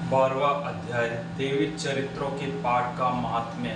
12वां अध्याय देवी चरित्रों के पाठ का महात्म्य।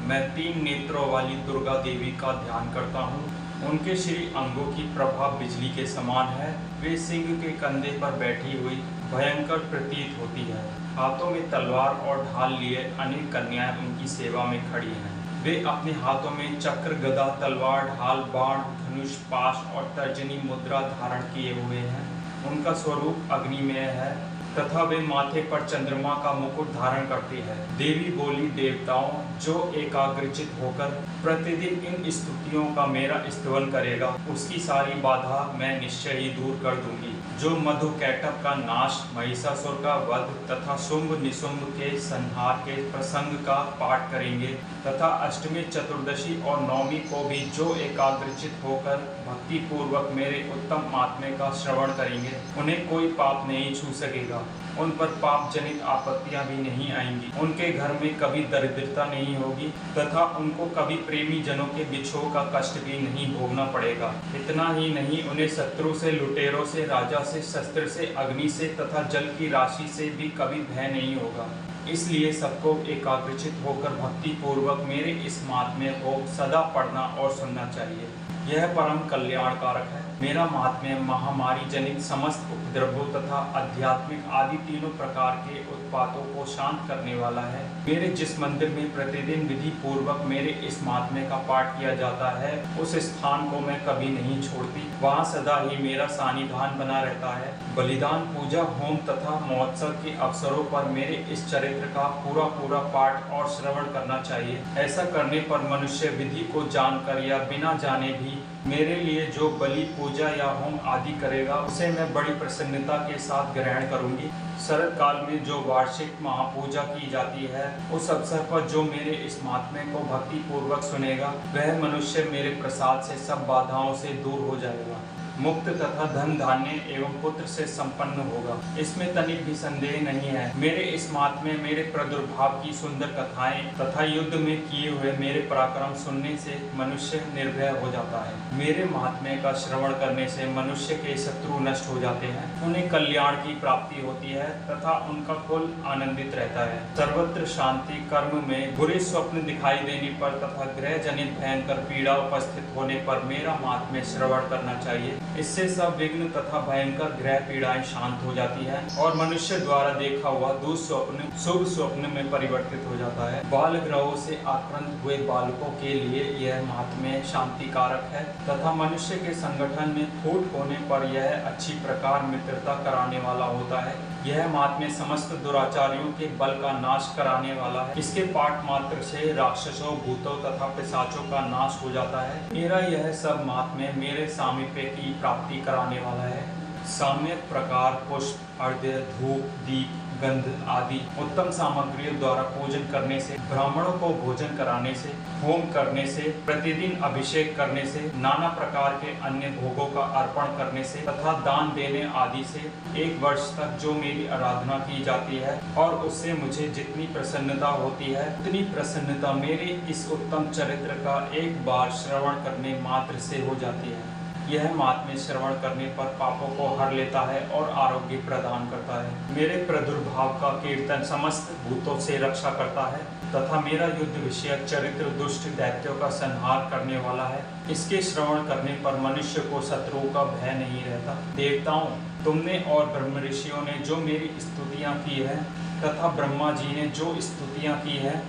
मैं 3 नेत्रों वाली दुर्गा देवी का ध्यान करता हूँ। उनके श्री अंगों की प्रभा बिजली के समान है। वे सिंह के कंधे पर बैठी हुई भयंकर प्रतीत होती है। हाथों में तलवार और ढाल लिए अनेक कन्याएं उनकी सेवा में खड़ी हैं। वे अपने हाथों में चक्र, गदा, तलवार, ढाल, बाण, धनुष, पाश और तर्जनी मुद्रा धारण किए हुए हैं। उनका स्वरूप अग्निमय है तथा वे माथे पर चंद्रमा का मुकुट धारण करती है। देवी बोली, देवताओं, जो एकाग्रचित होकर प्रतिदिन इन स्तुतियों का मेरा स्तवन करेगा, उसकी सारी बाधा मैं निश्चय ही दूर कर दूंगी। जो मधु कैटभ का नाश, महिषासुर का वध तथा शुंभ निशुंभ के संहार के प्रसंग का पाठ करेंगे तथा अष्टमी, चतुर्दशी और नवमी को भी जो एकाग्रचित होकर भक्ति पूर्वक मेरे उत्तम महात्म्य का श्रवण करेंगे, उन्हें कोई पाप नहीं छू सकेगा। उन पर पाप जनित आपत्तियां भी नहीं आएंगी। उनके घर में कभी दरिद्रता नहीं होगी तथा उनको कभी प्रेमी जनों के बिछोह का कष्ट भी नहीं भोगना पड़ेगा। इतना ही नहीं, उन्हें शत्रु से, लुटेरों से, राजा से, शस्त्र से, अग्नि से तथा जल की राशि से भी कभी भय नहीं होगा। इसलिए सबको एकाग्रचित होकर भक्ति पूर्वक मेरे इस महात्म्य को सदा पढ़ना और सुनना चाहिए। यह परम कल्याणकारक है। मेरा महात्म्य महामारी जनित समस्त उपद्रवों तथा आध्यात्मिक आदि तीनों प्रकार के उत्पातों को शांत करने वाला है। मेरे जिस मंदिर में प्रतिदिन विधि पूर्वक मेरे इस महात्म्य का पाठ किया जाता है, उस स्थान को मैं कभी नहीं छोड़ती। वहाँ सदा ही मेरा सानिध्यान बना रहता है। बलिदान, पूजा, होम तथा महोत्सव के अवसरों पर मेरे इस चरित्र का पूरा पाठ और श्रवण करना चाहिए। ऐसा करने पर मनुष्य विधि को जानकर या बिना जाने भी मेरे लिए जो बलि, पूजा या होम आदि करेगा, उसे मैं बड़ी प्रसन्नता के साथ ग्रहण करूंगी। शरद काल में जो वार्षिक महापूजा की जाती है, उस अवसर पर जो मेरे इस महात्म्य को भक्ति पूर्वक सुनेगा, वह मनुष्य मेरे प्रसाद से सब बाधाओं से दूर हो जाएगा, मुक्त तथा धन धान्य एवं पुत्र से संपन्न होगा। इसमें तनिक भी संदेह नहीं है। मेरे इस महात्म्य, मेरे प्रादुर्भाव की सुंदर कथाएं तथा युद्ध में किए हुए मेरे पराक्रम सुनने से मनुष्य निर्भय हो जाता है। मेरे महात्म्य का श्रवण करने से मनुष्य के शत्रु नष्ट हो जाते हैं, उन्हें कल्याण की प्राप्ति होती है तथा उनका कुल आनंदित रहता है। सर्वत्र शांति। कर्म में बुरे स्वप्न दिखाई देने पर तथा ग्रह जनित भयंकर पीड़ा उपस्थित होने पर मेरा महात्म्य श्रवण करना चाहिए। इससे सब विघ्न तथा भयंकर ग्रह पीड़ाएं शांत हो जाती है और मनुष्य द्वारा देखा हुआ दुःस्वप्न शुभ स्वप्न में परिवर्तित हो जाता है। बाल ग्रहों से आक्रांत हुए बालकों के लिए यह महात्म्य शांतिकारक है तथा मनुष्य के संगठन में फूट होने पर यह अच्छी प्रकार मित्रता कराने वाला होता है। यह महात्म्य समस्त दुराचारियों के बल का नाश कराने वाला है। इसके पाठ मात्र से राक्षसों, भूतों तथा पिशाचों का नाश हो जाता है। मेरा यह सब महात्म्य मेरे सामीप्य की प्राप्ति कराने वाला है। साम्यक प्रकार, पुष्प, अर्घ्य, धूप, दीप, गंध आदि उत्तम सामग्रियों द्वारा पूजन करने से, ब्राह्मणों को भोजन कराने से, होम करने से, प्रतिदिन अभिषेक करने से, नाना प्रकार के अन्य भोगों का अर्पण करने से तथा दान देने आदि से 1 वर्ष तक जो मेरी आराधना की जाती है और उससे मुझे जितनी प्रसन्नता होती है, उतनी प्रसन्नता मेरे इस उत्तम चरित्र का एक बार श्रवण करने मात्र से हो जाती है। यह महात्म्य श्रवण करने पर पापों को हर लेता है और आरोग्य प्रदान करता है। मेरे प्रादुर्भाव का कीर्तन समस्त भूतों से रक्षा करता है तथा मेरा युद्ध विषयक चरित्र दुष्ट दैत्यों का संहार करने वाला है। इसके श्रवण करने पर मनुष्य को शत्रुओं का भय नहीं रहता। देवताओं, तुमने और ब्रह्म ऋषियों ने जो मेरी स्तुतियाँ की है तथा ब्रह्मा जी ने जो स्तुतियाँ की है,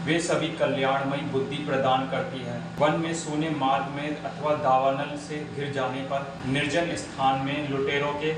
वे सभी कल्याणमयी बुद्धि प्रदान करती है। वन में, सूने मार्ग में अथवा दावानल से गिर जाने पर, निर्जन स्थान में लुटेरों के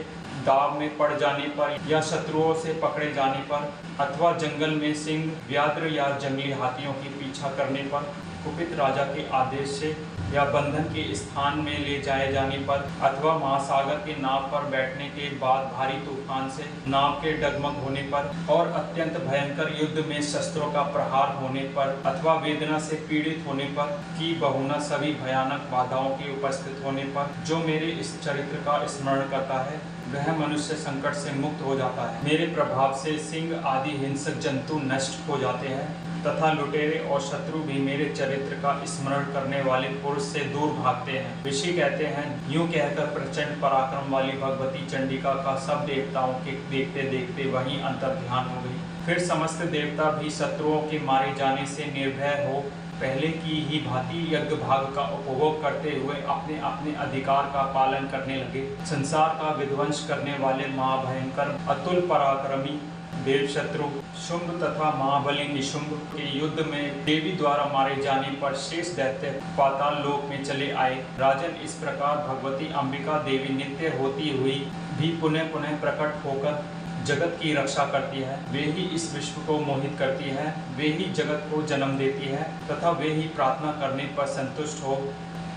दाव में पड़ जाने पर या शत्रुओं से पकड़े जाने पर अथवा जंगल में सिंह, व्याघ्र या जंगली हाथियों की पीछा करने पर, कुपित राजा के आदेश से या बंधन के स्थान में ले जाए जाने पर अथवा महासागर के नाव पर बैठने के बाद भारी तूफान से नाव के डगमग होने पर और अत्यंत भयंकर युद्ध में शस्त्रों का प्रहार होने पर अथवा वेदना से पीड़ित होने पर की बहुना सभी भयानक बाधाओं के उपस्थित होने पर जो मेरे इस चरित्र का स्मरण करता है, वह मनुष्य संकट से मुक्त हो जाता है। मेरे प्रभाव से सिंह आदि हिंसक जंतु नष्ट हो जाते हैं तथा लुटेरे और शत्रु भी मेरे चरित्र का स्मरण करने वाले पुरुष से दूर भागते हैं। ऋषि कहते हैं, यूं कहकर प्रचंड पराक्रम वाली भगवती चंडिका का सब देवताओं के देखते देखते वहीं अंतर्ध्यान हो गई। फिर समस्त देवता भी शत्रुओं के मारे जाने से निर्भय हो पहले की ही भांति यज्ञ भाग का उपभोग करते हुए अपने अपने अधिकार का पालन करने लगे। संसार का विध्वंस करने वाले महाभयंकर अतुल पराक्रमी देव शत्रु शुंभ तथा महाबली निशुंभ के युद्ध में देवी द्वारा मारे जाने पर शेष दैत्य पाताल लोक में चले आए। राजन, इस प्रकार भगवती अंबिका देवी नित्य होती हुई भी पुनः पुनः प्रकट होकर जगत की रक्षा करती है। वे ही इस विश्व को मोहित करती है, वे ही जगत को जन्म देती है तथा वे ही प्रार्थना करने पर संतुष्ट हो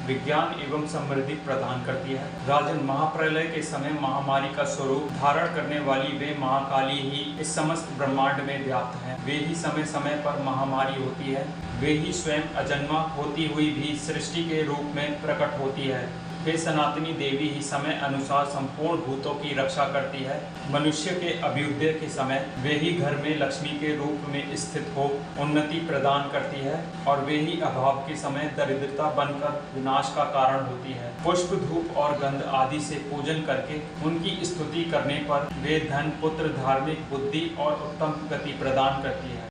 विज्ञान एवं समृद्धि प्रदान करती है। राजन, महाप्रलय के समय महामारी का स्वरूप धारण करने वाली वे महाकाली ही इस समस्त ब्रह्मांड में व्याप्त हैं। वे ही समय समय पर महामारी होती है। वे ही स्वयं अजन्मा होती हुई भी सृष्टि के रूप में प्रकट होती है। वे सनातनी देवी ही समय अनुसार संपूर्ण भूतों की रक्षा करती है। मनुष्य के अभ्युदय के समय वे ही घर में लक्ष्मी के रूप में स्थित हो उन्नति प्रदान करती है और वे ही अभाव के समय दरिद्रता बनकर विनाश का कारण होती है। पुष्प, धूप और गंध आदि से पूजन करके उनकी स्तुति करने पर वे धन, पुत्र, धार्मिक बुद्धि और उत्तम गति प्रदान करती है।